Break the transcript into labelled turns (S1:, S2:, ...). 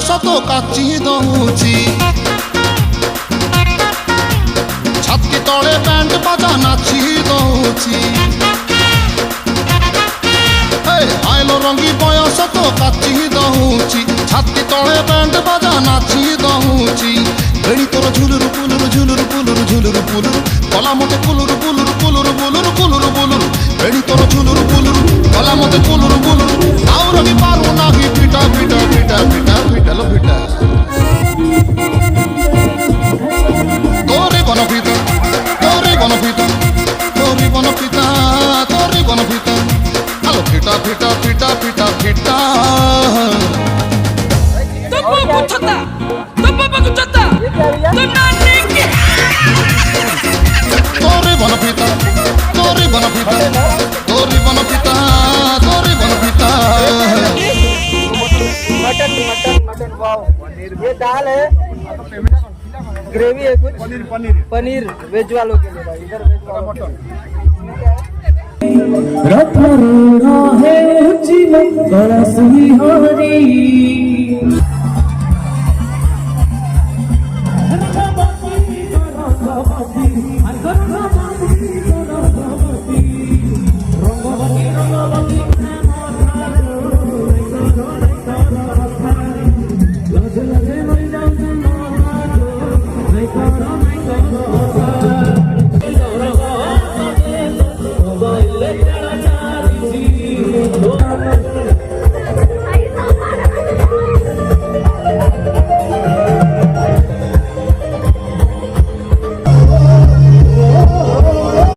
S1: ତ କାଚି ଦଉଛି ଛାତି ତଳେ ବ୍ୟାଣ୍ଡ ବାଜା ନାଚି ଦଉଛି ଆଇଲ ରଙ୍ଗୀ ବୟସ ତ କାଚି ଦଉଛି ଛାତି ତଳେ ବ୍ୟାଣ୍ଡ ବାଜା ନାଚି ଦଉଛି ବେଣୀ ତୋର ଝୁଲୁରୁ ପୁଲୁରୁ ଝୁଲୁରୁ ପୁଲୁରୁ ଝୁଲୁରୁ ପୁଲୁରୁ କଲା ମତେ ପୁଲୁରୁ ପୁଲୁରୁ ପୁଲୁରୁ ପୁଲୁରୁ ପୁଲୁରୁ ପୁଲୁରୁ ବେଣୀ ତୋର ଝୁଲୁରୁ ପୁଲୁରୁ କଲା ମତେ ପୁଲୁରୁ ପୁଲୁରୁ ଆଉ ରହି ପାରୁ ନାହିଁ ପିଟା ପିଟା ପିଟା ପିଟା ପିଟାଲ ପିଟା তোরে বনপিতা তোরে বনপিতা তোরে বনপিতা তোরে বনপিতা আলো ফিটা ফিটা ফিটা ফিটা ফিটা
S2: তোরে বনপিতা তোরে বনপিতা তোরে বনপিতা তোরে বনপিতা তোরে বনপিতা
S3: मटन मटन मटन वाव ये दाल है ग्रेवी है कुछ पनीर पनीर पनीर वेज वालों के लिए भाई इधर वेज वालों के
S4: रथरुणा है उचिल बरस विहारी
S5: Let